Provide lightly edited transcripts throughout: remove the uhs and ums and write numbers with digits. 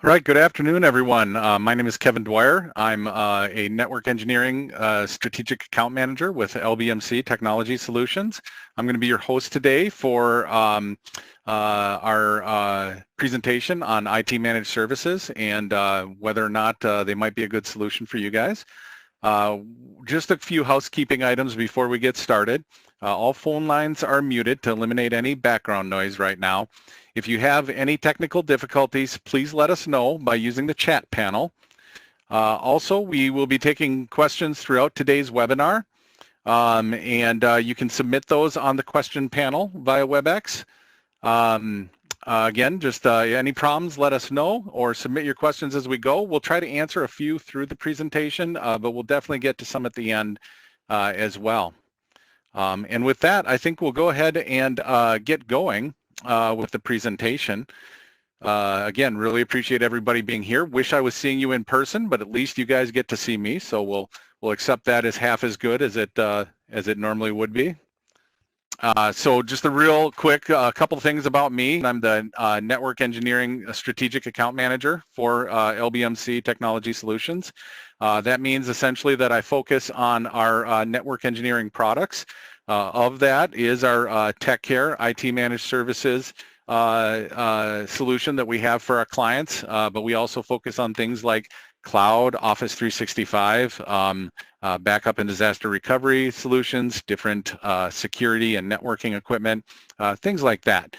All right, good afternoon, everyone. My name is Kevin Dwyer. I'm a network engineering strategic account manager with LBMC Technology Solutions. I'm going to be your host today for our presentation on IT managed services and whether or not they might be a good solution for you guys. Just a few housekeeping items before we get started. All phone lines are muted to eliminate any background noise right now. If you have any technical difficulties, please let us know by using the chat panel. Also, we will be taking questions throughout today's webinar, and you can submit those on the question panel via WebEx. Again, just any problems, let us know or submit your questions as we go. We'll try to answer a few through the presentation, but we'll definitely get to some at the end as well. And with that, I think we'll go ahead and get going with the presentation. Again, really appreciate everybody being here. Wish I was seeing you in person, but at least you guys get to see me, so we'll accept that as half as good as it normally would be. So just a real quick couple of things about me. I'm the Network Engineering Strategic Account Manager for LBMC Technology Solutions. That means essentially that I focus on our network engineering products. Of that is our TechCare IT Managed Services solution that we have for our clients, but we also focus on things like cloud, Office 365, backup and disaster recovery solutions, different security and networking equipment, things like that.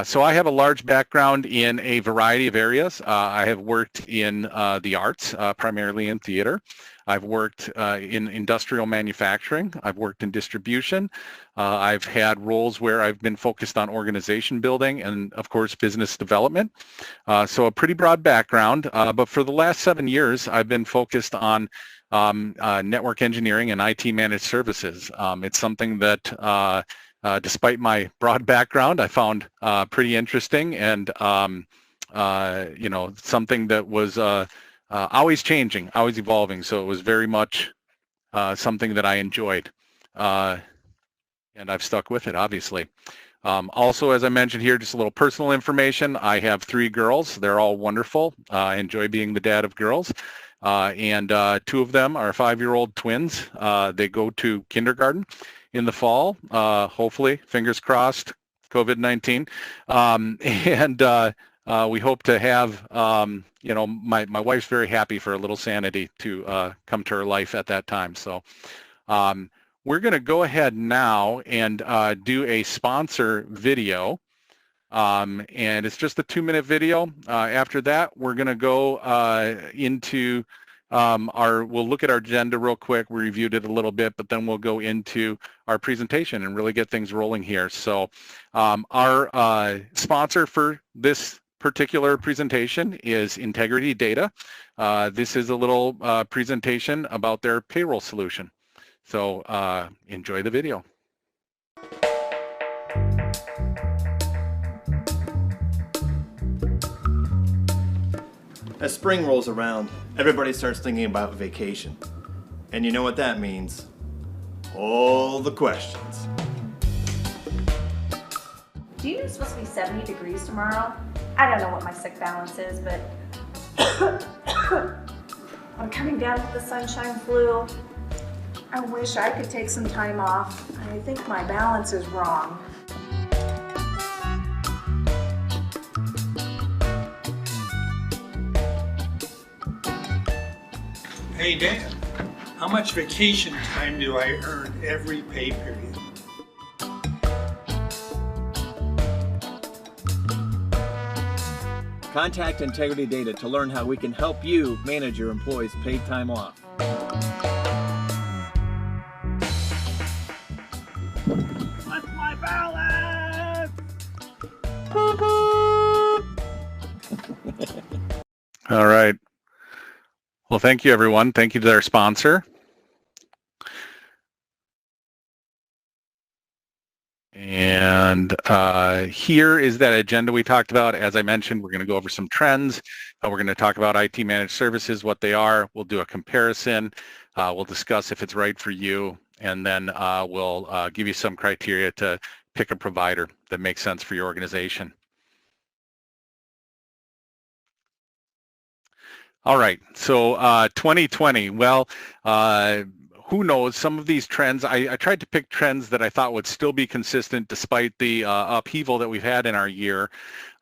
So I have a large background in a variety of areas. I have worked in the arts, primarily in theater. I've worked in industrial manufacturing. I've worked in distribution. I've had roles where I've been focused on organization building and, of course, business development. So a pretty broad background. But for the last 7 years, I've been focused on network engineering and IT managed services. It's something that, despite my broad background, I found pretty interesting and, you know, something that was always changing, always evolving. So it was very much something that I enjoyed. And I've stuck with it, obviously. Also, as I mentioned here, just a little personal information. I have 3 girls. They're all wonderful. I enjoy being the dad of girls. And 2 of them are 5-year-old twins. They go to kindergarten in the fall, hopefully, fingers crossed, COVID-19. And we hope to have, you know, my wife's very happy for a little sanity to come to her life at that time. So we're going to go ahead now and do a sponsor video. And it's just a 2-minute video. After that, we're going to go into we'll look at our agenda real quick. We reviewed it a little bit, but then we'll go into our presentation and really get things rolling here. So our sponsor for this particular presentation is Integrity Data. This is a little presentation about their payroll solution. So enjoy the video. As spring rolls around, everybody starts thinking about vacation. And you know what that means? All the questions. Do you know it's supposed to be 70 degrees tomorrow? I don't know what my sick balance is, but I'm coming down with the sunshine flu. I wish I could take some time off. I think my balance is wrong. Hey Dan, how much vacation time do I earn every pay period? Contact Integrity Data to learn how we can help you manage your employees' paid time off. What's my balance? All right. Well, thank you, everyone. Thank you to our sponsor. And here is that agenda we talked about. As I mentioned, we're going to go over some trends. We're going to talk about IT managed services, what they are. We'll do a comparison. We'll discuss if it's right for you. And then we'll give you some criteria to pick a provider that makes sense for your organization. All right, so 2020, well, who knows, some of these trends, I tried to pick trends that I thought would still be consistent despite the upheaval that we've had in our year.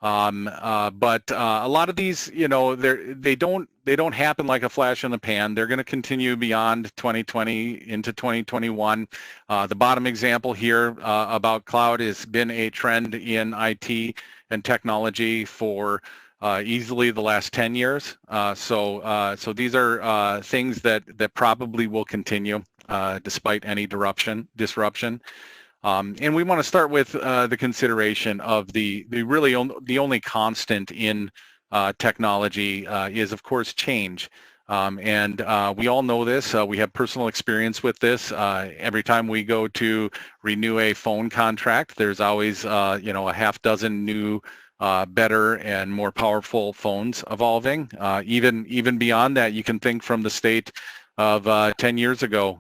But a lot of these, you know, they don't happen like a flash in the pan. They're going to continue beyond 2020 into 2021. The bottom example here about cloud has been a trend in IT and technology for easily the last 10 years. So these are things that probably will continue despite any disruption. And we want to start with the consideration of the only constant in technology is, of course, change. And we all know this. We have personal experience with this. Every time we go to renew a phone contract, there's always a half dozen new better and more powerful phones evolving. Even beyond that, you can think from the state of 10 years ago.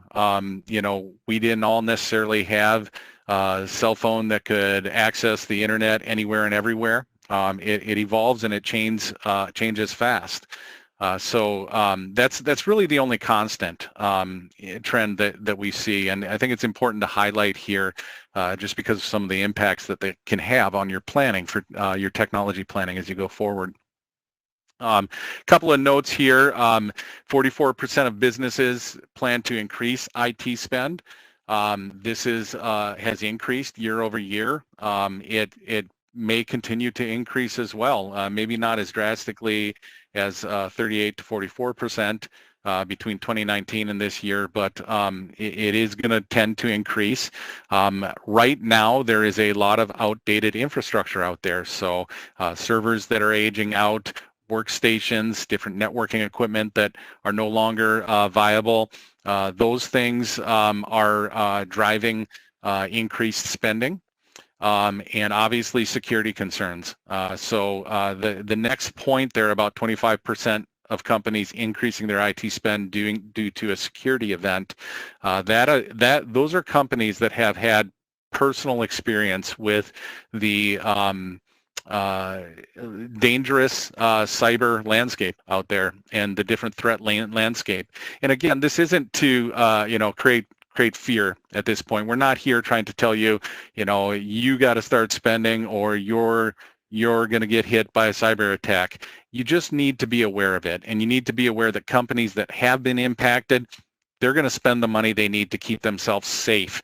We didn't all necessarily have a cell phone that could access the internet anywhere and everywhere. It evolves and it changes fast. So that's really the only constant trend that we see, and I think it's important to highlight here just because of some of the impacts that they can have on your planning for your technology planning as you go forward. Couple of notes here, 44% of businesses plan to increase IT spend. This has increased year over year. It may continue to increase as well, maybe not as drastically as 38 to 44% between 2019 and this year, but it is going to tend to increase. Right now, there is a lot of outdated infrastructure out there, so servers that are aging out, workstations, different networking equipment that are no longer viable. Those things are driving increased spending. And obviously security concerns. So the next point there, about 25% of companies increasing their IT spend due to a security event. Those are companies that have had personal experience with the dangerous cyber landscape out there and the different threat landscape. And again, this isn't to create fear at this point. We're not here trying to tell you, you got to start spending or you're going to get hit by a cyber attack. You just need to be aware of it, and you need to be aware that companies that have been impacted, they're going to spend the money they need to keep themselves safe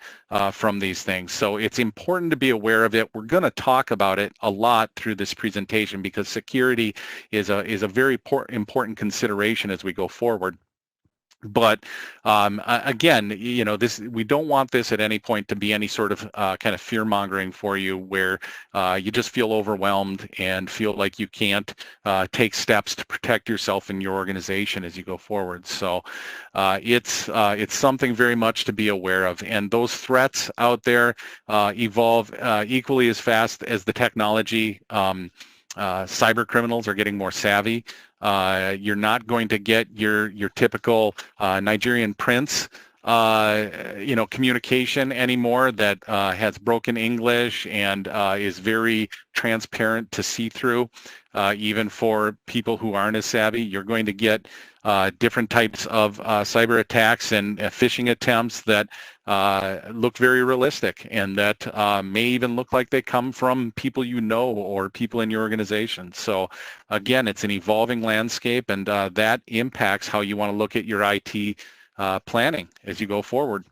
from these things. So it's important to be aware of it. We're going to talk about it a lot through this presentation because security is a very important consideration as we go forward. But again, we don't want this at any point to be any sort of kind of fear mongering for you where you just feel overwhelmed and feel like you can't take steps to protect yourself and your organization as you go forward. So it's something very much to be aware of. And those threats out there evolve equally as fast as the technology. Cyber criminals are getting more savvy. You're not going to get your typical Nigerian prince, communication anymore that has broken English and is very transparent to see through, even for people who aren't as savvy. You're going to get different types of cyber attacks and phishing attempts that look very realistic and that may even look like they come from people or people in your organization. So again, it's an evolving landscape, and that impacts how you want to look at your IT planning as you go forward.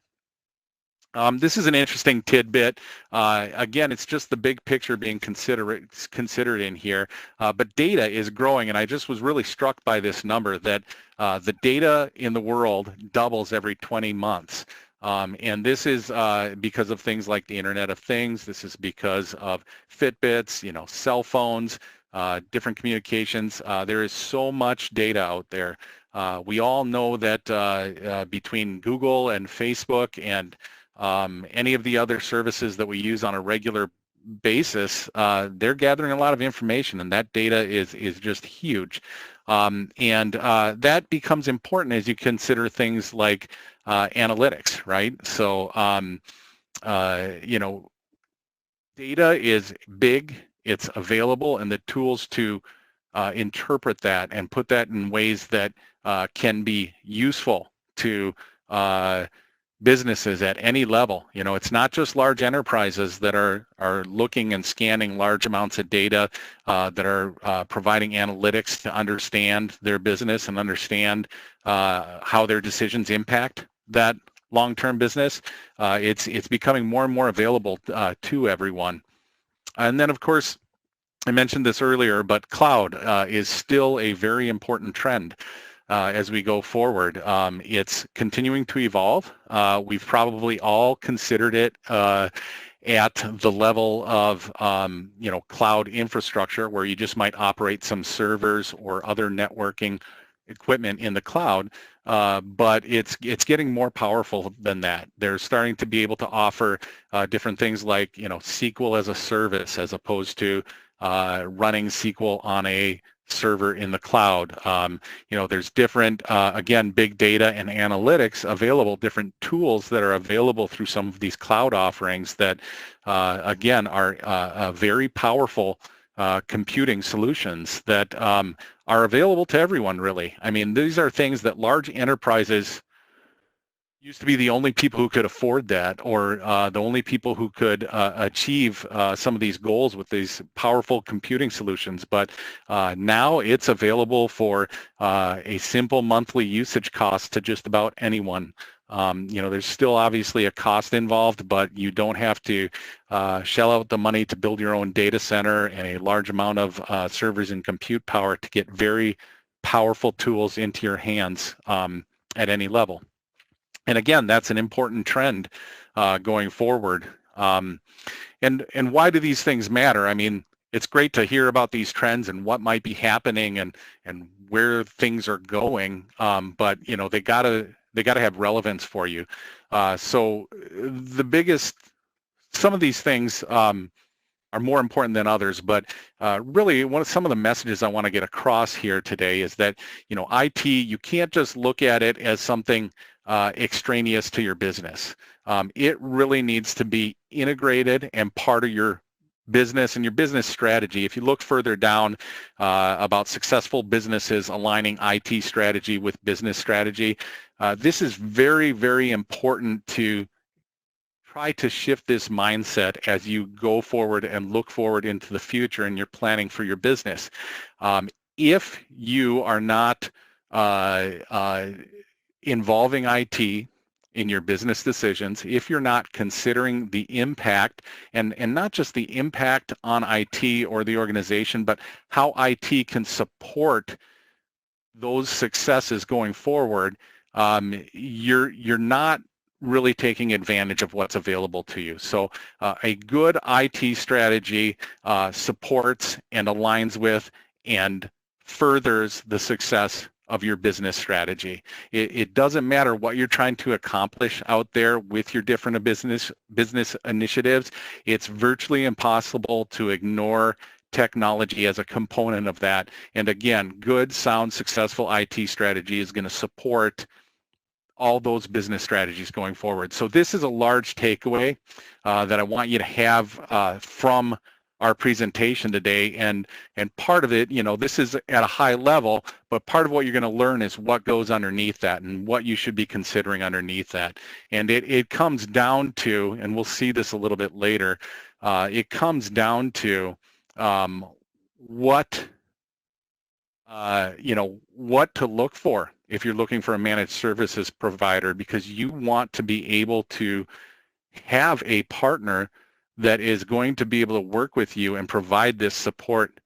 This is an interesting tidbit. Again, it's just the big picture being considered in here, but data is growing, and I just was really struck by this number that the data in the world doubles every 20 months. And this is because of things like the Internet of Things. This is because of Fitbits, cell phones, different communications. There is so much data out there. We all know that between Google and Facebook and any of the other services that we use on a regular basis, they're gathering a lot of information, and that data is just huge. And that becomes important as you consider things like analytics, right? So, data is big, it's available, and the tools to interpret that and put that in ways that can be useful to businesses at any level. You know, it's not just large enterprises that are looking and scanning large amounts of data, that are providing analytics to understand their business and understand how their decisions impact that long-term business. It's becoming more and more available to everyone. And then, of course, I mentioned this earlier, but cloud is still a very important trend. As we go forward. It's continuing to evolve. We've probably all considered it at the level of you know, cloud infrastructure, where you just might operate some servers or other networking equipment in the cloud, but it's getting more powerful than that. They're starting to be able to offer different things like, you know, SQL as a service, as opposed to running SQL on a server in the cloud. You know, there's different, again, big data and analytics available, different tools that are available through some of these cloud offerings that, again, are very powerful computing solutions that are available to everyone, really. I mean, these are things that large enterprises used to be the only people who could afford that, or the only people who could achieve some of these goals with these powerful computing solutions. But now it's available for a simple monthly usage cost to just about anyone. You know, there's still obviously a cost involved, but you don't have to shell out the money to build your own data center and a large amount of servers and compute power to get very powerful tools into your hands at any level. And again, that's an important trend going forward. And why do these things matter? I mean, it's great to hear about these trends and what might be happening and where things are going, but you know, they gotta have relevance for you. So some of these things are more important than others, but really some of the messages I want to get across here today is that, you know, IT, you can't just look at it as something extraneous to your business. It really needs to be integrated and part of your business and your business strategy. If you look further down about successful businesses aligning IT strategy with business strategy, this is very, very important to try to shift this mindset as you go forward and look forward into the future and you're planning for your business. If you are not involving IT in your business decisions, if you're not considering the impact, and not just the impact on IT or the organization, but how IT can support those successes going forward, you're not really taking advantage of what's available to you. So a good IT strategy supports and aligns with and furthers the success of your business strategy. It doesn't matter what you're trying to accomplish out there with your different business initiatives. It's virtually impossible to ignore technology as a component of that. And again, good, sound, successful IT strategy is going to support all those business strategies going forward. So this is a large takeaway that I want you to have from our presentation today, and part of it, you know, this is at a high level, but part of what you're going to learn is what goes underneath that and what you should be considering underneath that. And it comes down to, and we'll see this a little bit later, it comes down to what to look for if you're looking for a managed services provider, because you want to be able to have a partner that is going to be able to work with you and provide this support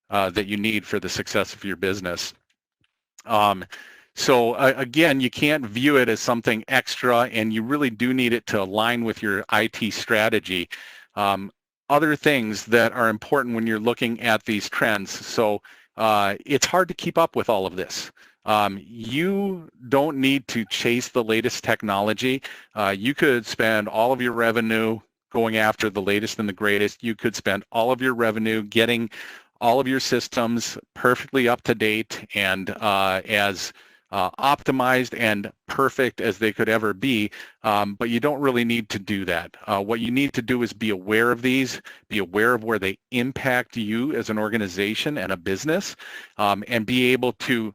that you need for the success of your business. So again, you can't view it as something extra, and you really do need it to align with your IT strategy. Other things that are important when you're looking at these trends. So it's hard to keep up with all of this. You don't need to chase the latest technology. You could spend all of your revenue going after the latest and the greatest. You could spend all of your revenue getting all of your systems perfectly up to date and as optimized and perfect as they could ever be, but you don't really need to do that. What you need to do is be aware of these, be aware of where they impact you as an organization and a business, and be able to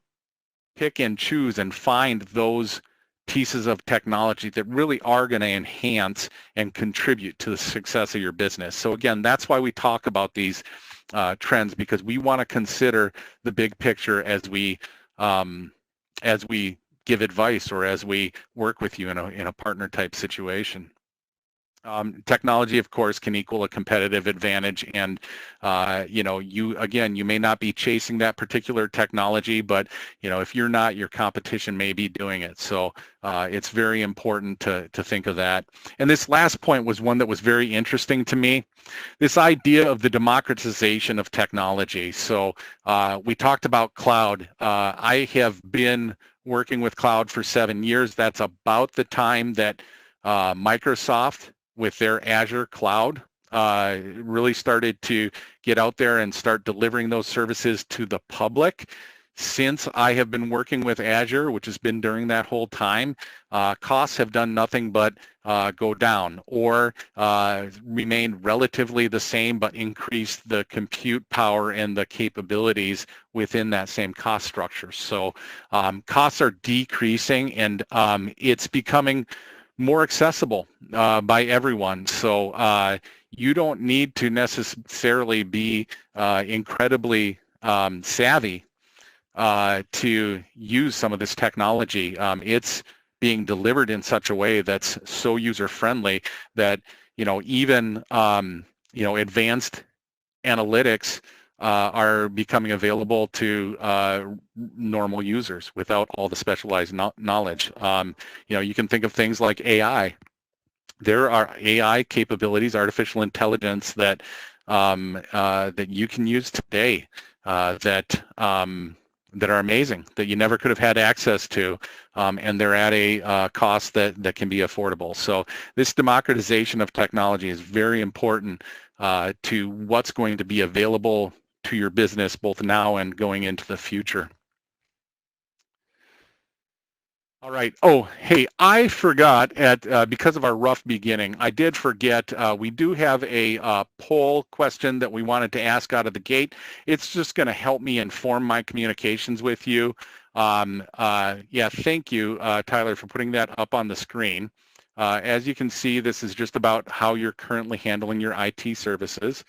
pick and choose and find those pieces of technology that really are going to enhance and contribute to the success of your business. So again, that's why we talk about these trends, because we want to consider the big picture as we give advice or as we work with you in a partner type situation. Technology, of course, can equal a competitive advantage, and you may not be chasing that particular technology, but if you're not, your competition may be doing it. So it's very important to think of that. And this last point was one that was very interesting to me, this idea of the democratization of technology. So we talked about cloud. I have been working with cloud for 7 years. That's about the time that Microsoft, with their Azure cloud, really started to get out there and start delivering those services to the public. Since I have been working with Azure, which has been during that whole time, costs have done nothing but go down or remain relatively the same, but increase the compute power and the capabilities within that same cost structure. So costs are decreasing, and it's becoming more accessible by everyone. So you don't need to necessarily be incredibly savvy to use some of this technology. It's being delivered in such a way that's so user-friendly that even advanced analytics are becoming available to normal users without all the specialized knowledge. You can think of things like AI. There are AI capabilities, artificial intelligence, that that you can use today that are amazing, that you never could have had access to, and they're at a cost that can be affordable. So this democratization of technology is very important to what's going to be available to your business both now and going into the future. All right. Oh, hey, I forgot because of our rough beginning, I did forget we do have a poll question that we wanted to ask out of the gate. It's just going to help me inform my communications with you. Yeah, thank you, Tyler, for putting that up on the screen. As you can see, this is just about how you're currently handling your IT services.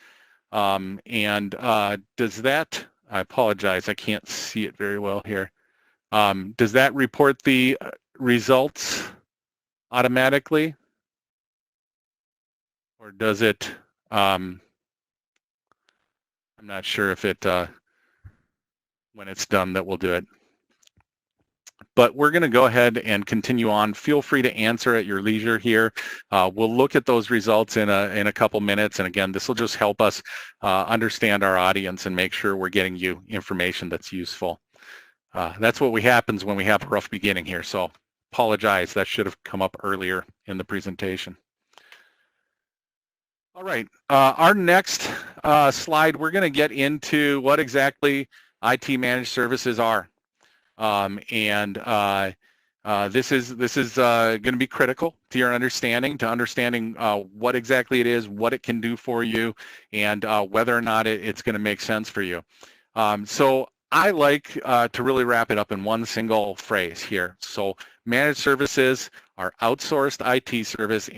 Does that, I apologize, I can't see it very well here. Does that report the results automatically? Or does it, I'm not sure if it, when it's done, that will do it. But we're going to go ahead and continue on. Feel free to answer at your leisure here. We'll look at those results in a couple minutes. And again, this will just help us understand our audience and make sure we're getting you information that's useful. That's what happens when we have a rough beginning here. So apologize, that should have come up earlier in the presentation. All right, our next slide, we're going to get into what exactly IT managed services are. This is going to be critical to your understanding, what exactly it is, what it can do for you, and whether or not it's going to make sense for you. So I like to really wrap it up in one single phrase here. So managed services are outsourced IT services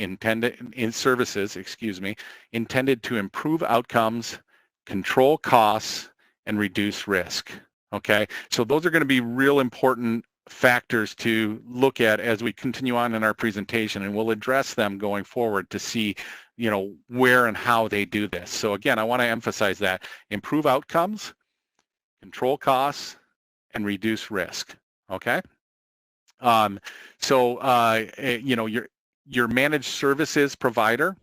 intended to improve outcomes, control costs, and reduce risk. Okay, so those are going to be real important factors to look at as we continue on in our presentation, and we'll address them going forward to see, where and how they do this. So again, I want to emphasize that: improve outcomes, control costs, and reduce risk. Okay, your managed services provider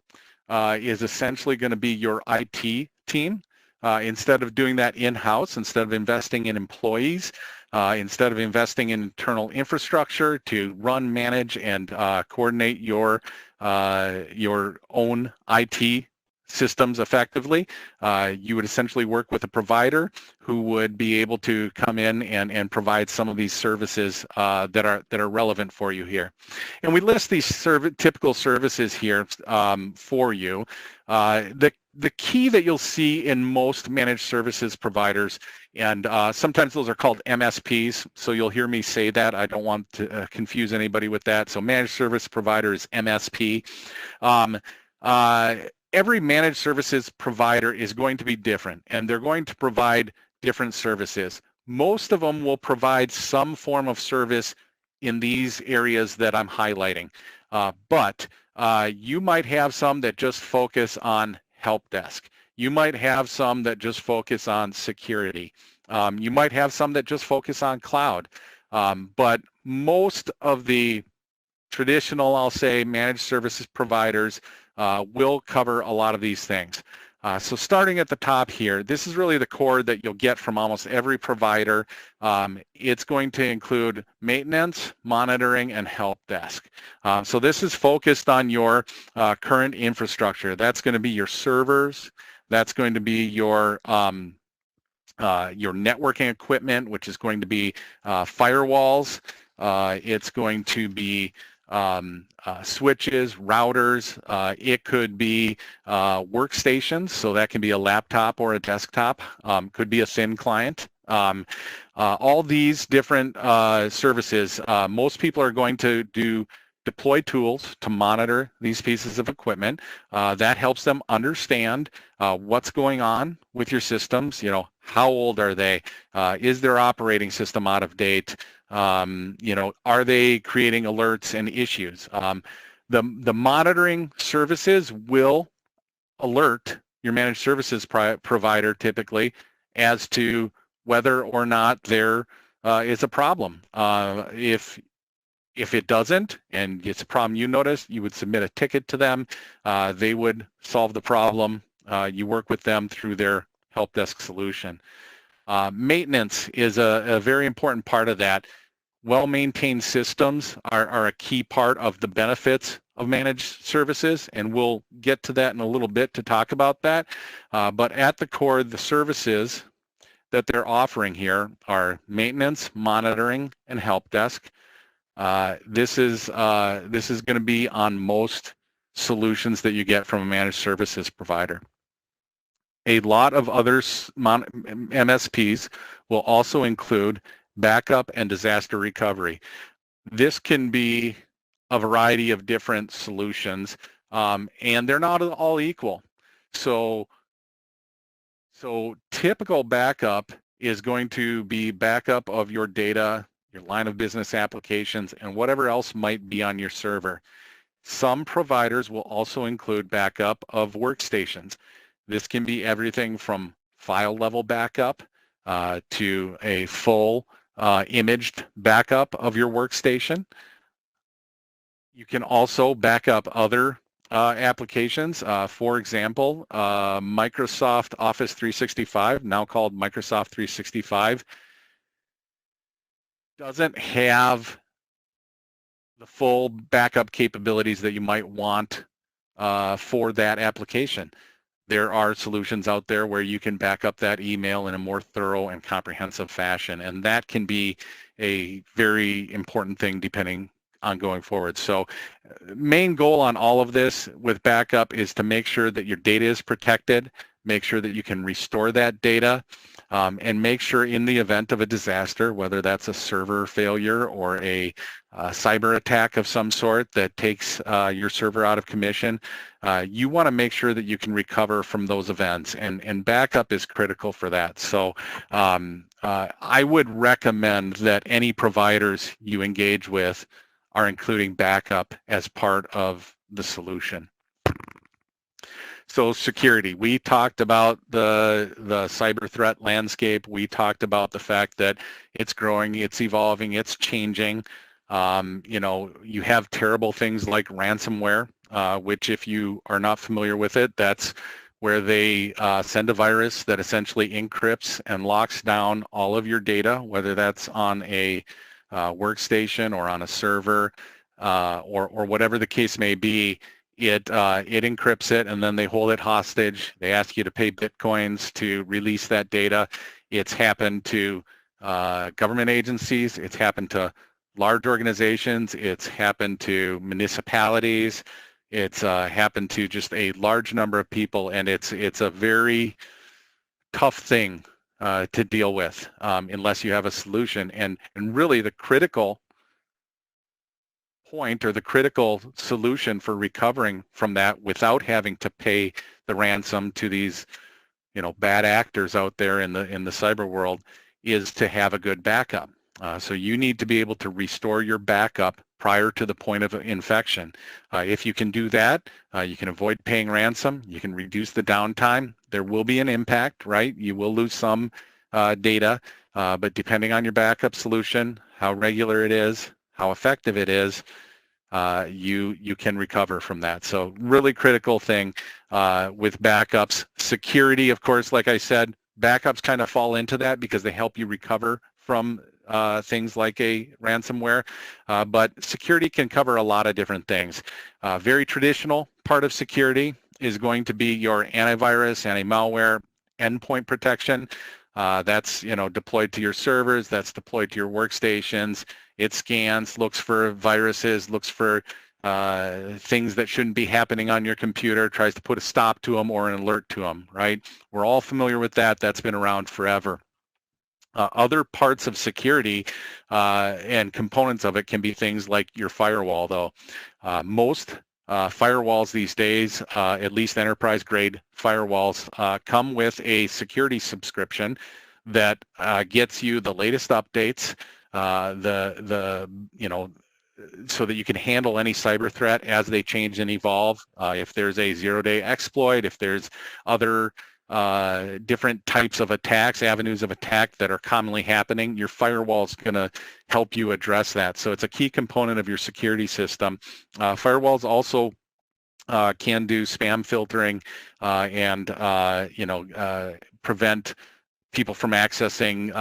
is essentially going to be your IT team. Instead of doing that in-house, instead of investing in employees, instead of investing in internal infrastructure to run, manage, and coordinate your own IT systems effectively. You would essentially work with a provider who would be able to come in and provide some of these services that are relevant for you here. And we list these typical services here for you. The key that you'll see in most managed services providers, and sometimes those are called MSPs, so you'll hear me say that. I don't want to confuse anybody with that. So managed service provider is MSP. Every managed services provider is going to be different, and they're going to provide different services. Most of them will provide some form of service in these areas that I'm highlighting, but you might have some that just focus on help desk. You might have some that just focus on security. You might have some that just focus on cloud, but most of the traditional, I'll say, managed services providers will cover a lot of these things. So starting at the top here, this is really the core that you'll get from almost every provider. It's going to include maintenance, monitoring, and help desk. So this is focused on your current infrastructure. That's going to be your servers. That's going to be your networking equipment, which is going to be firewalls. It's going to be switches, routers. It could be workstations, so that can be a laptop or a desktop. Could be a thin client. All these different services, most people are going to deploy tools to monitor these pieces of equipment. That helps them understand what's going on with your systems. You know, how old are they? Is their operating system out of date? You know, are they creating alerts and issues? The monitoring services will alert your managed services provider typically as to whether or not there is a problem. If it doesn't, and it's a problem you notice, you would submit a ticket to them. They would solve the problem. You work with them through their help desk solution. Maintenance is a very important part of that. Well-maintained systems are a key part of the benefits of managed services, and we'll get to that in a little bit to talk about that. But at the core, the services that they're offering here are maintenance, monitoring, and help desk. This is going to be on most solutions that you get from a managed services provider. A lot of other MSPs will also include backup and disaster recovery. This can be a variety of different solutions, and they're not all equal. So typical backup is going to be backup of your data, your line of business applications, and whatever else might be on your server. Some providers will also include backup of workstations. This can be everything from file level backup to a full imaged backup of your workstation. You can also back up other applications. For example, Microsoft Office 365, now called Microsoft 365, doesn't have the full backup capabilities that you might want for that application. There are solutions out there where you can back up that email in a more thorough and comprehensive fashion, and that can be a very important thing depending on going forward. So main goal on all of this with backup is to make sure that your data is protected, make sure that you can restore that data, and make sure in the event of a disaster, whether that's a server failure or a cyber attack of some sort that takes your server out of commission, you want to make sure that you can recover from those events, and backup is critical for that. So I would recommend that any providers you engage with are including backup as part of the solution. So security, we talked about the cyber threat landscape. We talked about the fact that it's growing, it's evolving, it's changing. You know, you have terrible things like ransomware, which if you are not familiar with it, that's where they send a virus that essentially encrypts and locks down all of your data, whether that's on a workstation or on a server or whatever the case may be. it encrypts it, and then they hold it hostage. They ask you to pay Bitcoins to release that data. It's happened to government agencies. It's happened to large organizations. It's happened to municipalities. It's happened to just a large number of people, and it's a very tough thing to deal with unless you have a solution. And really the critical point or the critical solution for recovering from that without having to pay the ransom to these, you know, bad actors out there in the cyber world is to have a good backup. So you need to be able to restore your backup prior to the point of infection. If you can do that, you can avoid paying ransom. You can reduce the downtime. There will be an impact, right? You will lose some data, but depending on your backup solution, how regular it is, how effective it is, you can recover from that. So really critical thing with backups. Security, of course, like I said, backups kind of fall into that because they help you recover from things like a ransomware, but security can cover a lot of different things. Very traditional part of security is going to be your antivirus, anti-malware, endpoint protection. That's, you know, deployed to your servers, that's deployed to your workstations. It scans, looks for viruses, looks for things that shouldn't be happening on your computer, tries to put a stop to them or an alert to them, right? We're all familiar with that. That's been around forever. Other parts of security and components of it can be things like your firewall, though. Most firewalls these days, at least enterprise-grade firewalls, come with a security subscription that gets you the latest updates, you know, so that you can handle any cyber threat as they change and evolve. If there's a zero-day exploit, if there's other different types of attacks, avenues of attack that are commonly happening, your firewall is going to help you address that. So it's a key component of your security system. Firewalls also can do spam filtering and you know, prevent people from accessing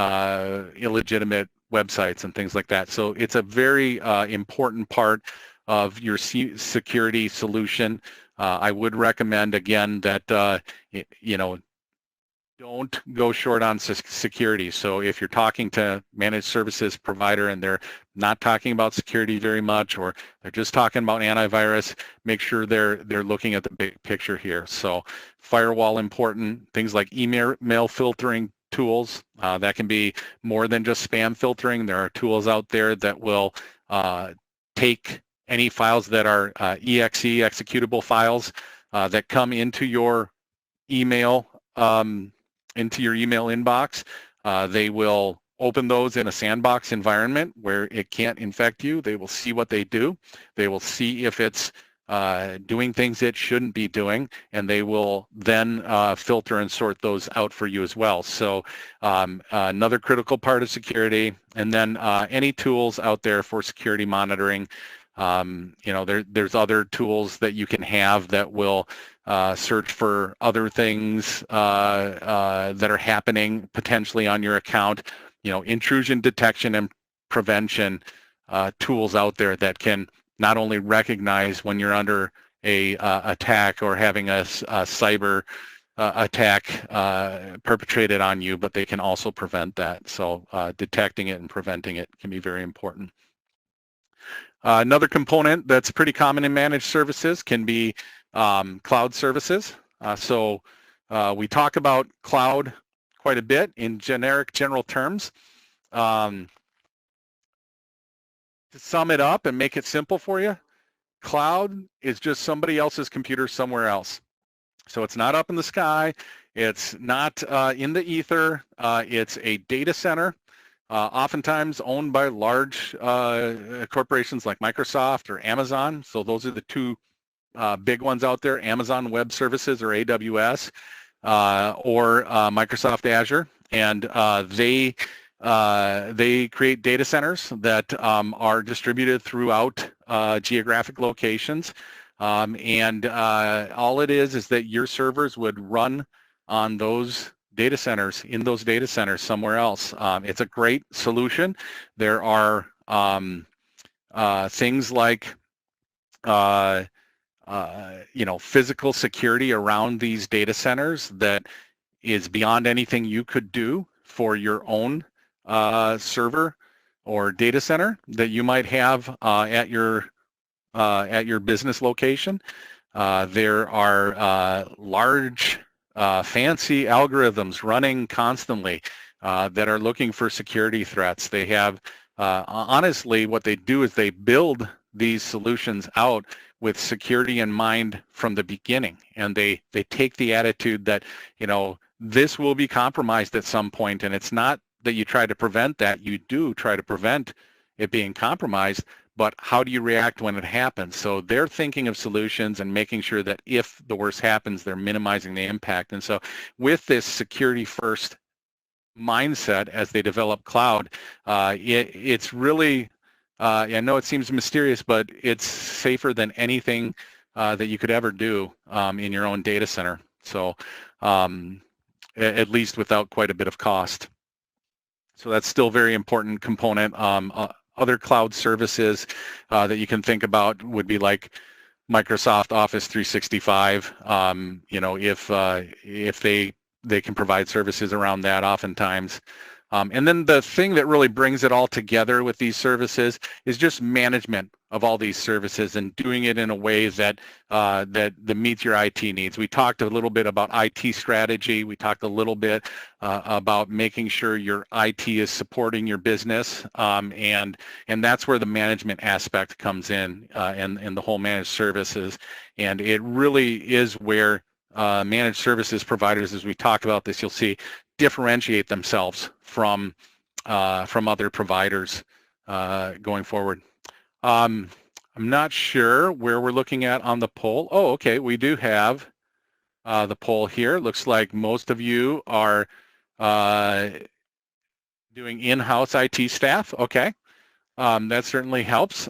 illegitimate websites and things like that. So it's a very important part of your security solution. I would recommend, again, that you know, don't go short on security. So if you're talking to managed services provider and they're not talking about security very much, or they're just talking about antivirus, make sure they're looking at the big picture here. So firewall important, things like email filtering tools, that can be more than just spam filtering. There are tools out there that will take any files that are exe, executable files that come into your email inbox. They will open those in a sandbox environment where it can't infect you. They will see what they do. They will see if it's doing things it shouldn't be doing, and they will then filter and sort those out for you as well. So another critical part of security. And then any tools out there for security monitoring. You know, there's other tools that you can have that will search for other things that are happening potentially on your account. You know, intrusion detection and prevention tools out there that can not only recognize when you're under a attack or having a cyber attack perpetrated on you, but they can also prevent that. So detecting it and preventing it can be very important. Another component that's pretty common in managed services can be cloud services. So we talk about cloud quite a bit in general terms. To sum it up and make it simple for you, cloud is just somebody else's computer somewhere else. So it's not up in the sky. It's not in the ether. It's a data center. Oftentimes owned by large corporations like Microsoft or Amazon. So those are the two big ones out there, Amazon Web Services or AWS or Microsoft Azure. And they create data centers that are distributed throughout geographic locations. And all it is that your servers would run on those data centers, in those data centers somewhere else. It's a great solution. There are things like physical security around these data centers that is beyond anything you could do for your own server or data center that you might have at your business location. There are large, fancy algorithms running constantly that are looking for security threats. They have, honestly, what they do is they build these solutions out with security in mind from the beginning, and they take the attitude that, this will be compromised at some point, and it's not that you try to prevent that. You do try to prevent it being compromised, but how do you react when it happens? So they're thinking of solutions and making sure that if the worst happens, they're minimizing the impact. And so with this security first mindset as they develop cloud, it's really, I know it seems mysterious, but it's safer than anything that you could ever do in your own data center. So at least without quite a bit of cost. So that's still a very important component. Other cloud services that you can think about would be like Microsoft Office 365. If they can provide services around that oftentimes. And then the thing that really brings it all together with these services is just management of all these services and doing it in a way that that meets your IT needs. We talked a little bit about IT strategy. We talked a little bit about making sure your IT is supporting your business, and that's where the management aspect comes in, and the whole managed services. And it really is where managed services providers, as we talk about this, you'll see, differentiate themselves from other providers going forward. I'm not sure where we're looking at on the poll. Oh, okay, we do have the poll here. Looks like most of you are doing in-house IT staff. Okay, that certainly helps.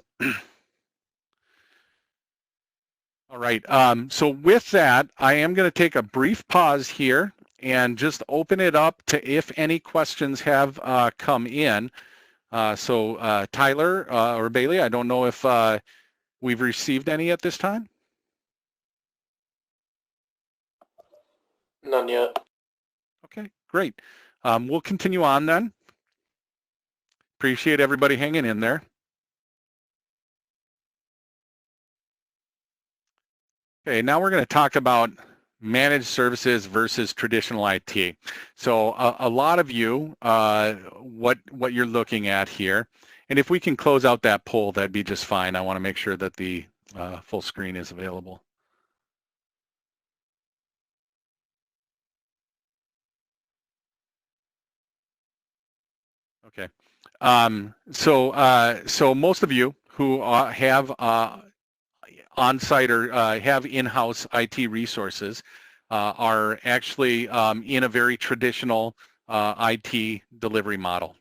All right, so with that, I am going to take a brief pause here and just open it up to if any questions have come in. So Tyler or Bailey, I don't know if we've received any at this time. None yet. Okay, great. We'll continue on then. Appreciate everybody hanging in there. Okay, now we're going to talk about managed services versus traditional IT. So a lot of you, what you're looking at here, and if we can close out that poll, that'd be just fine. I want to make sure that the full screen is available. Okay. So most of you who have on-site or have in-house IT resources are actually in a very traditional IT delivery model.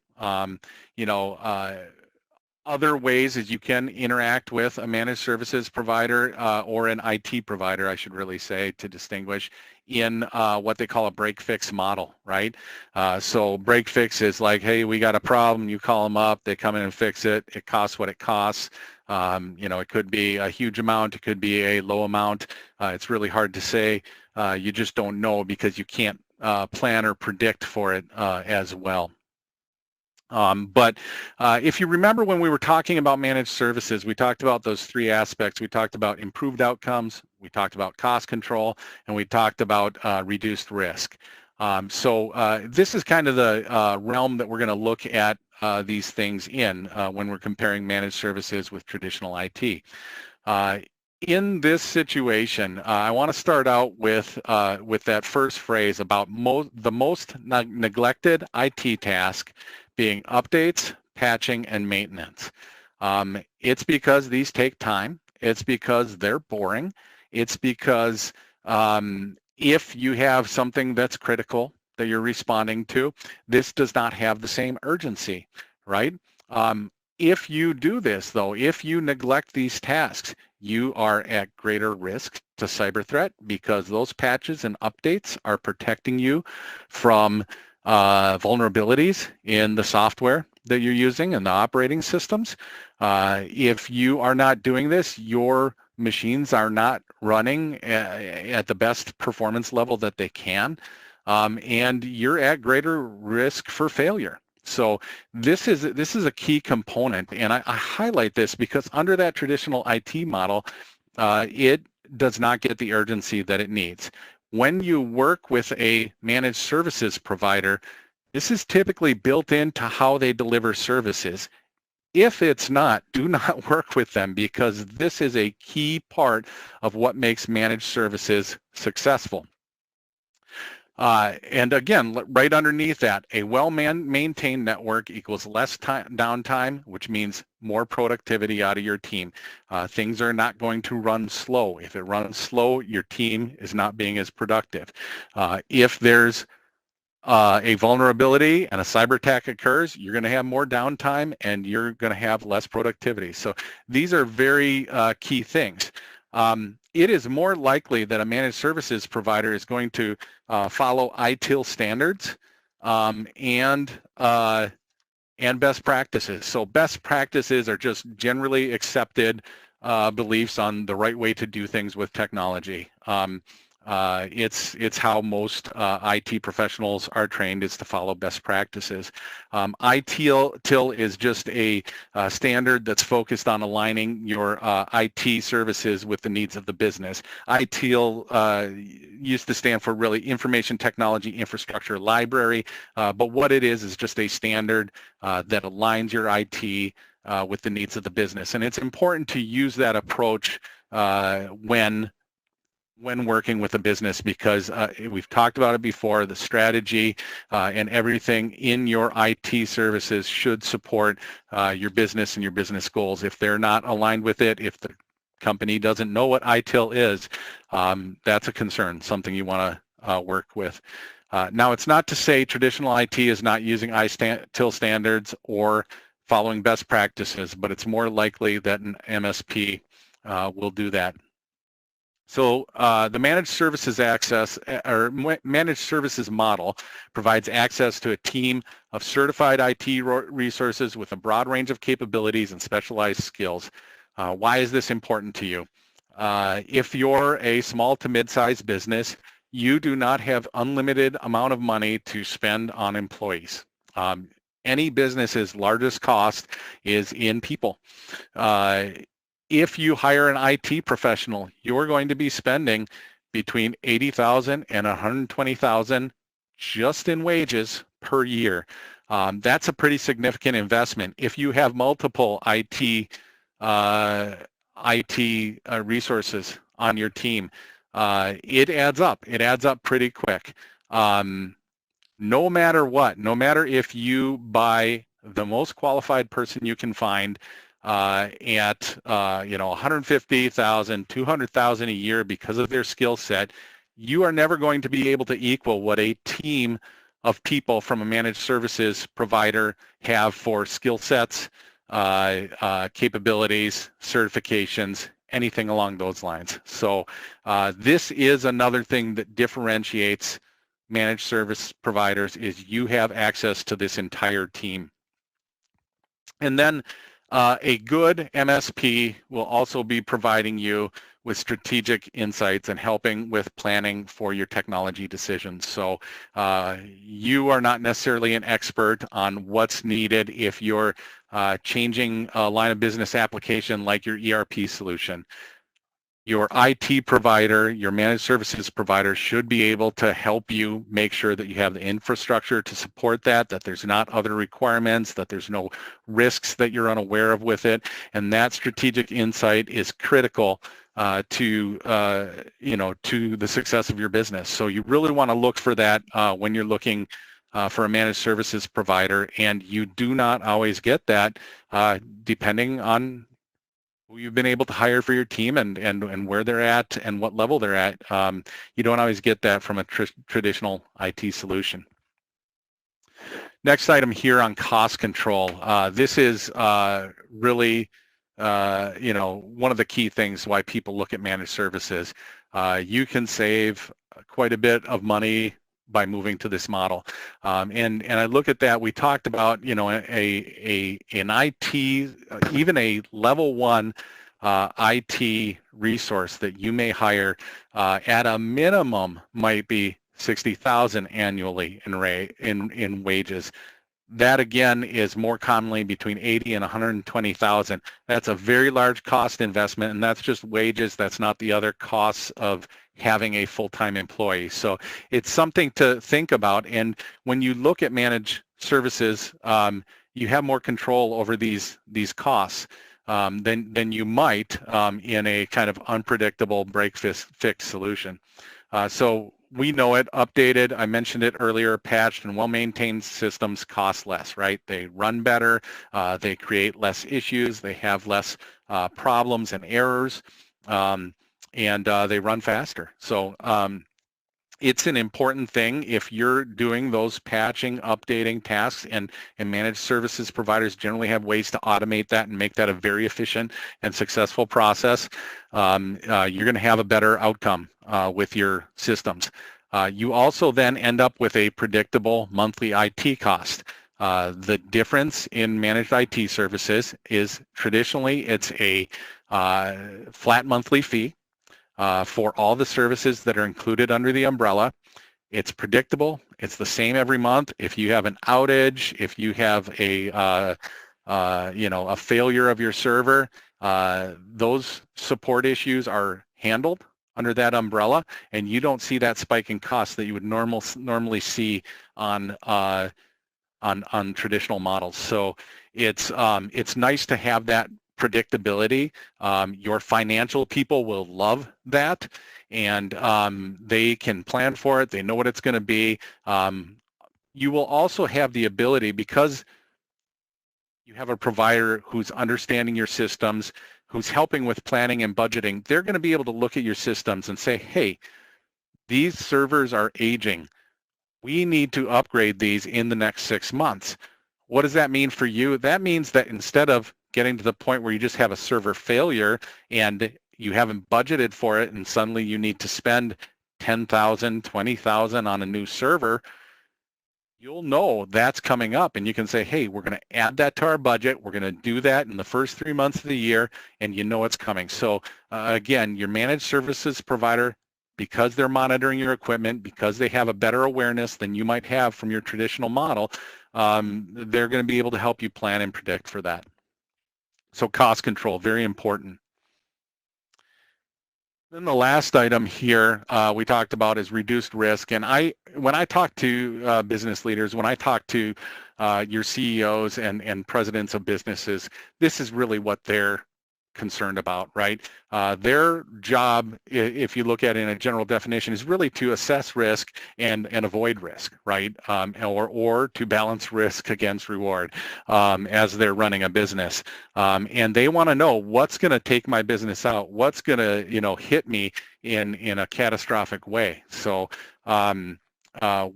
Other ways is you can interact with a managed services provider or an IT provider, I should really say, to distinguish in what they call a break-fix model, right? So break-fix is like, hey, we got a problem, you call them up, they come in and fix it, it costs what it costs. It could be a huge amount, it could be a low amount. It's really hard to say. You just don't know because you can't plan or predict for it as well. But if you remember when we were talking about managed services, we talked about those three aspects. We talked about improved outcomes, we talked about cost control, and we talked about reduced risk. So this is kind of the realm that we're going to look at these things in when we're comparing managed services with traditional IT. In this situation, I want to start out with that first phrase about the most neglected IT task being updates, patching, and maintenance. It's because these take time. It's because they're boring. It's because if you have something that's critical that you're responding to, this does not have the same urgency, right? If you do this, though, if you neglect these tasks, you are at greater risk to cyber threat because those patches and updates are protecting you from vulnerabilities in the software that you're using and the operating systems. If you are not doing this, your machines are not running at the best performance level that they can, and you're at greater risk for failure. So this is a key component, and I highlight this because under that traditional IT model, it does not get the urgency that it needs. When you work with a managed services provider, this is typically built into how they deliver services. If it's not, do not work with them, because this is a key part of what makes managed services successful. And again, right underneath that, a well-maintained network equals less downtime, which means more productivity out of your team. Things are not going to run slow. If it runs slow, your team is not being as productive. If there's a vulnerability and a cyber attack occurs, you're going to have more downtime and you're going to have less productivity. So these are very key things. It is more likely that a managed services provider is going to follow ITIL standards and best practices. So best practices are just generally accepted beliefs on the right way to do things with technology. It's how most IT professionals are trained, is to follow best practices. ITIL is just a standard that's focused on aligning your IT services with the needs of the business. ITIL used to stand for really Information Technology Infrastructure Library, but what it is just a standard that aligns your IT with the needs of the business. And it's important to use that approach when working with a business, because we've talked about it before, the strategy and everything in your IT services should support your business and your business goals. If they're not aligned with it, if the company doesn't know what ITIL is, that's a concern, something you want to work with. Now, it's not to say traditional IT is not using ITIL standards or following best practices, but it's more likely that an MSP will do that. So the managed services managed services model provides access to a team of certified IT resources with a broad range of capabilities and specialized skills. Why is this important to you? If you're a small to mid-sized business, you do not have unlimited amount of money to spend on employees. Any business's largest cost is in people. If you hire an IT professional, you're going to be spending between $80,000 and $120,000 just in wages per year. That's a pretty significant investment. If you have multiple IT resources on your team, it adds up. It adds up pretty quick. No matter what, no matter if you buy the most qualified person you can find at $150,000, $200,000 a year because of their skill set, you are never going to be able to equal what a team of people from a managed services provider have for skill sets, capabilities, certifications, anything along those lines. So this is another thing that differentiates managed service providers, is you have access to this entire team. And then a good MSP will also be providing you with strategic insights and helping with planning for your technology decisions. So you are not necessarily an expert on what's needed if you're changing a line of business application like your ERP solution. Your IT provider, your managed services provider should be able to help you make sure that you have the infrastructure to support that there's not other requirements, that there's no risks that you're unaware of with it. And that strategic insight is critical to the success of your business. So you really want to look for that when you're looking for a managed services provider, and you do not always get that depending on who you've been able to hire for your team and where they're at and what level they're at. You don't always get that from a traditional IT solution. Next item here on cost control. This is really one of the key things why people look at managed services. You can save quite a bit of money by moving to this model. And I look at that, we talked about, an IT, even a level 1 IT resource that you may hire at a minimum might be $60,000 annually in wages. That again is more commonly between 80 and 120,000. That's a very large cost investment, and that's just wages. That's not the other costs of having a full-time employee. So it's something to think about. And when you look at managed services, you have more control over these costs than you might in a kind of unpredictable break-fix solution. So we know it, updated, I mentioned it earlier, patched and well-maintained systems cost less, right? They run better, they create less issues, they have less problems and errors, and they run faster. So it's an important thing if you're doing those patching, updating tasks, and managed services providers generally have ways to automate that and make that a very efficient and successful process. You're going to have a better outcome with your systems. You also then end up with a predictable monthly IT cost. The difference in managed IT services is traditionally it's a flat monthly fee for all the services that are included under the umbrella. It's predictable. It's the same every month. If you have an outage, if you have a a failure of your server, those support issues are handled under that umbrella, and you don't see that spike in costs that you would normally see on traditional models. So it's nice to have that predictability. Your financial people will love that, and they can plan for it. They know what it's going to be. You will also have the ability, because you have a provider who's understanding your systems, who's helping with planning and budgeting, they're going to be able to look at your systems and say, hey, these servers are aging. We need to upgrade these in the next 6 months. What does that mean for you? That means that instead of getting to the point where you just have a server failure and you haven't budgeted for it and suddenly you need to spend $10,000, $20,000 on a new server, you'll know that's coming up and you can say, hey, we're going to add that to our budget. We're going to do that in the first 3 months of the year, and you know it's coming. So again, your managed services provider, because they're monitoring your equipment, because they have a better awareness than you might have from your traditional model, they're going to be able to help you plan and predict for that. So cost control, very important. Then the last item here we talked about is reduced risk. And when I talk to business leaders, when I talk to your CEOs and presidents of businesses, this is really what they're concerned about, right? Their job, if you look at it in a general definition, is really to assess risk and avoid risk, right? Or to balance risk against reward as they're running a business. And they want to know what's going to take my business out, what's going to hit me in a catastrophic way. So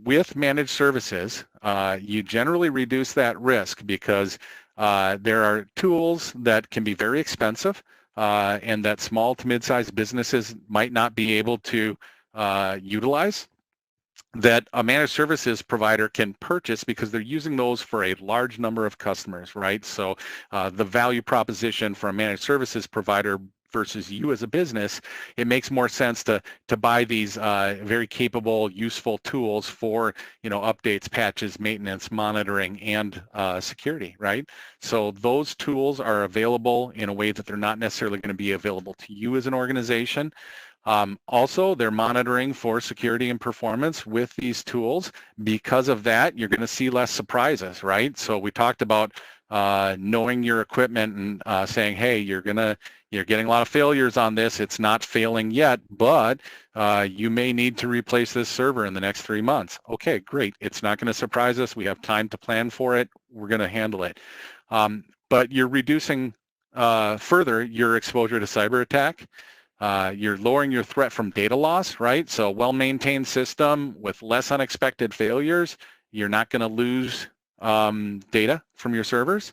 with managed services, you generally reduce that risk because there are tools that can be very expensive and that small to mid-sized businesses might not be able to utilize, that a managed services provider can purchase because they're using those for a large number of customers, right? So the value proposition for a managed services provider versus you as a business, it makes more sense to buy these very capable, useful tools for updates, patches, maintenance, monitoring, and security, right? So those tools are available in a way that they're not necessarily going to be available to you as an organization. Also, they're monitoring for security and performance with these tools. Because of that, you're going to see less surprises, right? So we talked about knowing your equipment and saying, hey, you're getting a lot of failures on this. It's not failing yet, but you may need to replace this server in the next 3 months. Okay, great. It's not going to surprise us. We have time to plan for it. We're going to handle it. But you're reducing further your exposure to cyber attack. You're lowering your threat from data loss, right? So well-maintained system with less unexpected failures. You're not going to lose data from your servers.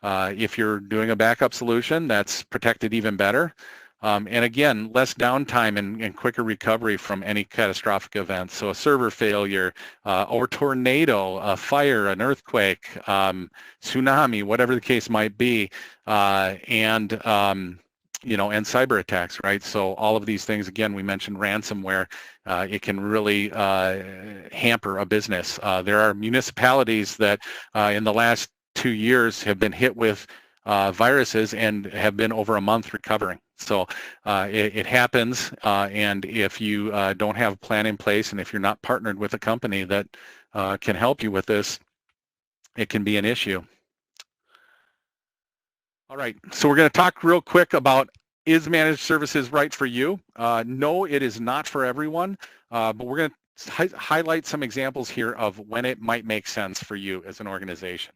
If you're doing a backup solution, that's protected even better. And again, less downtime and quicker recovery from any catastrophic events. So a server failure or tornado, a fire, an earthquake, tsunami, whatever the case might be, and and cyber attacks, right? So all of these things, again, we mentioned ransomware. It can really hamper a business. There are municipalities that in the last 2 years have been hit with viruses and have been over a month recovering. So it happens, and if you don't have a plan in place, and if you're not partnered with a company that can help you with this, it can be an issue. All right, so we're going to talk real quick about, is managed services right for you? No, it is not for everyone, but we're going to highlight some examples here of when it might make sense for you as an organization.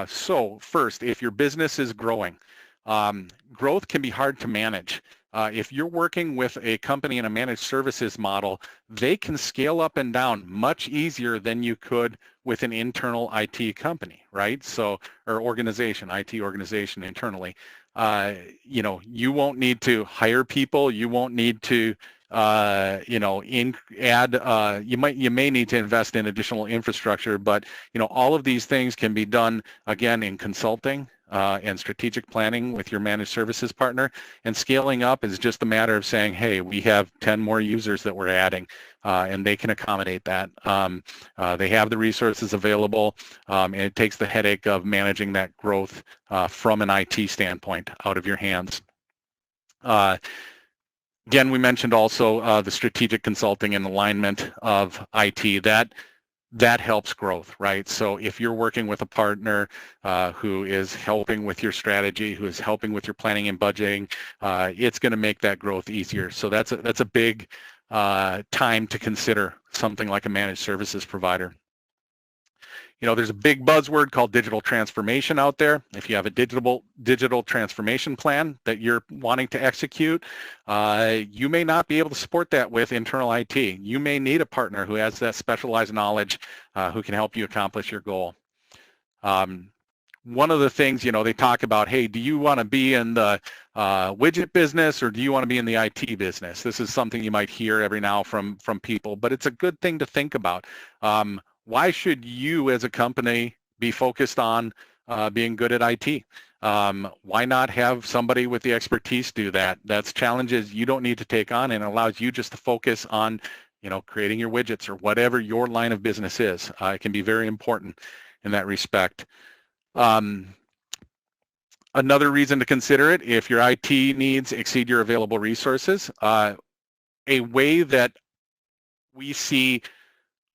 So first, if your business is growing, growth can be hard to manage. If you're working with a company in a managed services model, they can scale up and down much easier than you could with an internal IT company, right? So, or organization, IT organization internally. You won't need to hire people. You won't need to, you may need to invest in additional infrastructure, but, all of these things can be done, again, in consulting and strategic planning with your managed services partner. And scaling up is just a matter of saying, hey, we have 10 more users that we're adding, and they can accommodate that. They have the resources available, and it takes the headache of managing that growth from an IT standpoint out of your hands. Again, we mentioned also the strategic consulting and alignment of IT. That helps growth, right? So if you're working with a partner who is helping with your strategy, who is helping with your planning and budgeting, it's going to make that growth easier. So that's a big time to consider something like a managed services provider. There's a big buzzword called digital transformation out there. If you have a digital transformation plan that you're wanting to execute, you may not be able to support that with internal IT. You may need a partner who has that specialized knowledge who can help you accomplish your goal. One of the things, they talk about, hey, do you want to be in the widget business or do you want to be in the IT business? This is something you might hear every now from people, but it's a good thing to think about. Why should you as a company be focused on being good at IT? Why not have somebody with the expertise do that? That's challenges you don't need to take on, and allows you just to focus on, creating your widgets or whatever your line of business is. It can be very important in that respect. Another reason to consider it, if your IT needs exceed your available resources, a way that we see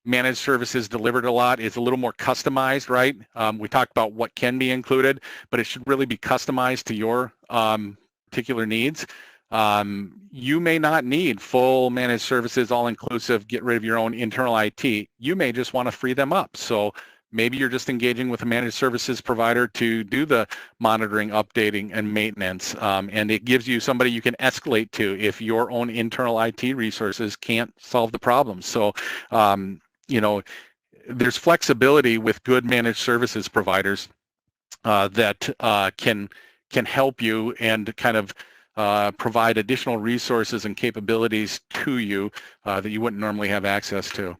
managed services delivered a lot is a little more customized, right? We talked about what can be included, but it should really be customized to your particular needs. You may not need full managed services, all-inclusive, get rid of your own internal IT. You may just want to free them up. So maybe you're just engaging with a managed services provider to do the monitoring, updating, and maintenance, and it gives you somebody you can escalate to if your own internal IT resources can't solve the problem. So there's flexibility with good managed services providers that can help you and kind of provide additional resources and capabilities to you that you wouldn't normally have access to.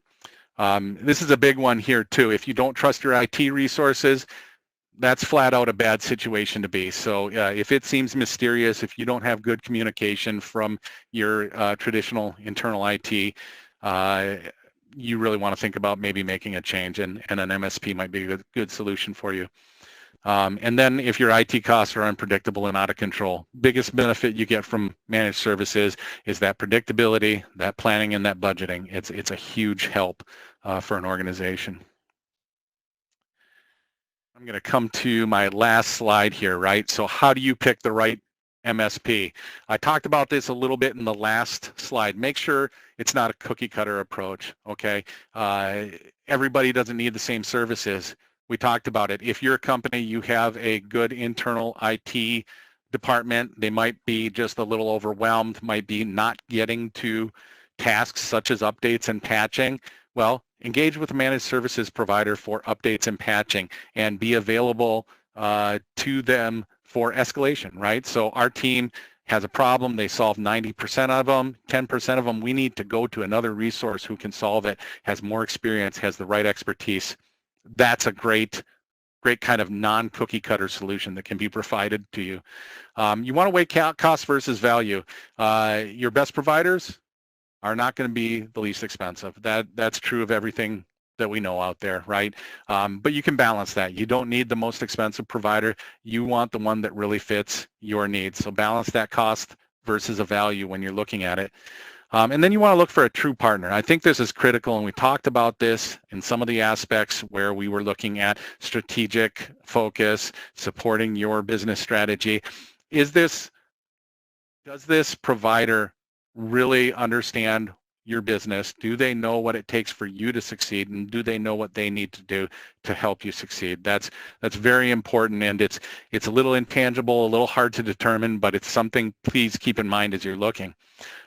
This is a big one here too. If you don't trust your IT resources, that's flat out a bad situation to be. So if it seems mysterious, if you don't have good communication from your traditional internal IT, you really want to think about maybe making a change, and an MSP might be a good solution for you. And then if your IT costs are unpredictable and out of control, biggest benefit you get from managed services is that predictability, that planning, and that budgeting. It's a huge help for an organization. I'm going to come to my last slide here, right? So how do you pick the right MSP? I talked about this a little bit in the last slide. Make sure it's not a cookie cutter approach, okay? Everybody doesn't need the same services. We talked about it. If you're a company, you have a good internal IT department, they might be just a little overwhelmed, might be not getting to tasks such as updates and patching. Well, engage with a managed services provider for updates and patching and be available to them for escalation, right? So our team has a problem, they solve 90% of them, 10% of them, we need to go to another resource who can solve it, has more experience, has the right expertise. That's a great great kind of non-cookie cutter solution that can be provided to you. You want to weigh cost versus value. Your best providers are not going to be the least expensive. That's true of everything that we know out there, right? But you can balance that. You don't need the most expensive provider. You want the one that really fits your needs. So balance that cost versus a value when you're looking at it. And then you want to look for a true partner. I think this is critical, and we talked about this in some of the aspects where we were looking at strategic focus, supporting your business strategy. Does this provider really understand your business? Do they know what it takes for you to succeed, and do they know what they need to do to help you succeed? That's very important, and it's a little intangible, a little hard to determine, but it's something please keep in mind as you're looking.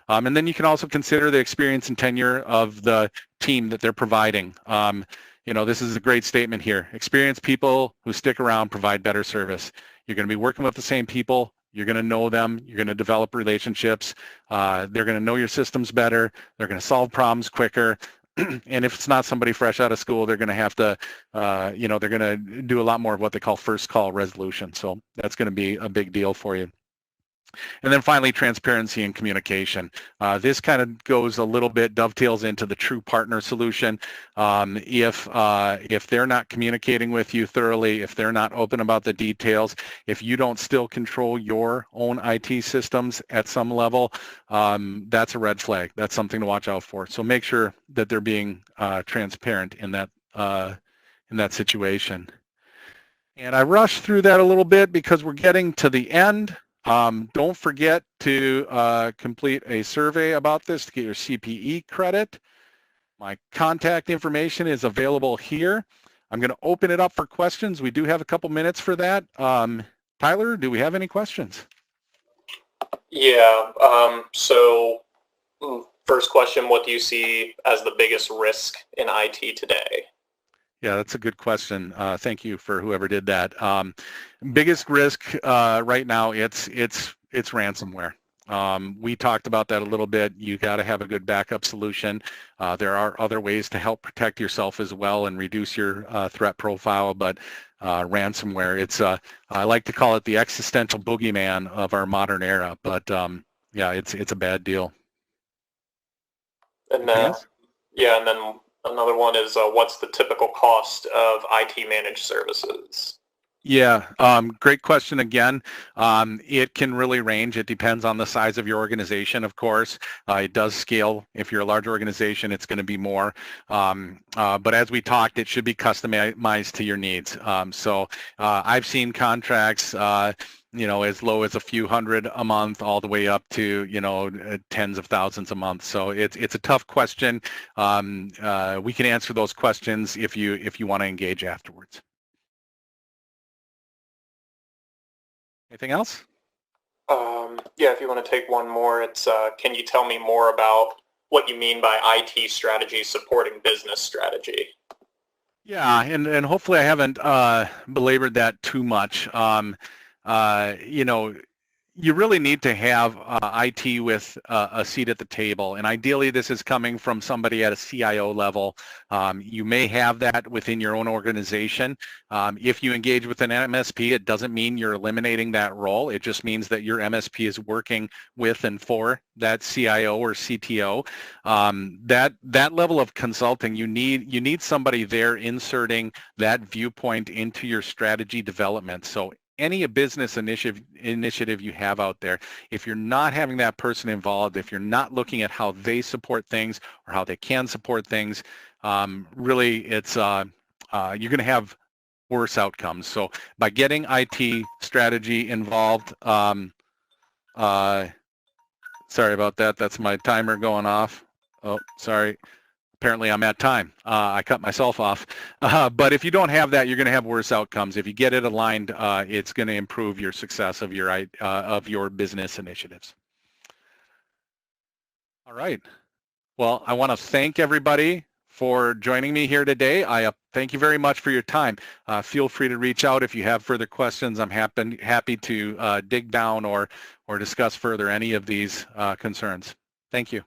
And then you can also consider the experience and tenure of the team that they're providing. You know, this is a great statement here. Experienced people who stick around provide better service. You're going to be working with the same people. You're going to know them. You're going to develop relationships. They're going to know your systems better. They're going to solve problems quicker. And if it's not somebody fresh out of school, they're going to have to, you know, they're going to do a lot more of what they call first call resolution. So that's going to be a big deal for you. And then finally, transparency and communication. This kind of goes a little bit, dovetails into the true partner solution. If they're not communicating with you thoroughly, if they're not open about the details, if you don't still control your own IT systems at some level, that's a red flag. That's something to watch out for. So make sure that they're being transparent in that situation. And I rushed through that a little bit because we're getting to the end. Don't forget to complete a survey about this to get your CPE credit. My contact information is available here. I'm going to open it up for questions. We do have a couple minutes for that. Tyler, do we have any questions? Yeah, so first question, what do you see as the biggest risk in IT today? Yeah, that's a good question. Thank you for whoever did that. Biggest risk right now, it's ransomware. We talked about that a little bit. You got to have a good backup solution. There are other ways to help protect yourself as well and reduce your threat profile, but ransomware, I like to call it the existential boogeyman of our modern era, but yeah, it's a bad deal. And yeah, and then another one is what's the typical cost of IT managed services? Yeah, great question again. It can really range. It depends on the size of your organization, of course. It does scale. If you're a large organization, it's going to be more. But as we talked, it should be customized to your needs. So I've seen contracts you know, as low as a few hundred a month all the way up to, you know, tens of thousands a month. So it's a tough question. We can answer those questions if you want to engage afterwards. Anything else? Yeah, if you want to take one more, it's can you tell me more about what you mean by IT strategy supporting business strategy? Yeah, and hopefully I haven't belabored that too much. You know, you really need to have IT with a seat at the table, and ideally this is coming from somebody at a CIO level. You may have that within your own organization. If you engage with an MSP, it doesn't mean you're eliminating that role. It just means that your MSP is working with and for that CIO or CTO. That level of consulting, you need somebody there inserting that viewpoint into your strategy development. So any business initiative you have out there, if you're not having that person involved, if you're not looking at how they support things or how they can support things, really it's you're going to have worse outcomes. So by getting IT strategy involved, sorry about that. That's my timer going off. Oh, sorry. Apparently I'm at time. I cut myself off. But if you don't have that, you're going to have worse outcomes. If you get it aligned, it's going to improve your success of your business initiatives. All right. Well, I want to thank everybody for joining me here today. I thank you very much for your time. Feel free to reach out if you have further questions. I'm happy to dig down or discuss further any of these concerns. Thank you.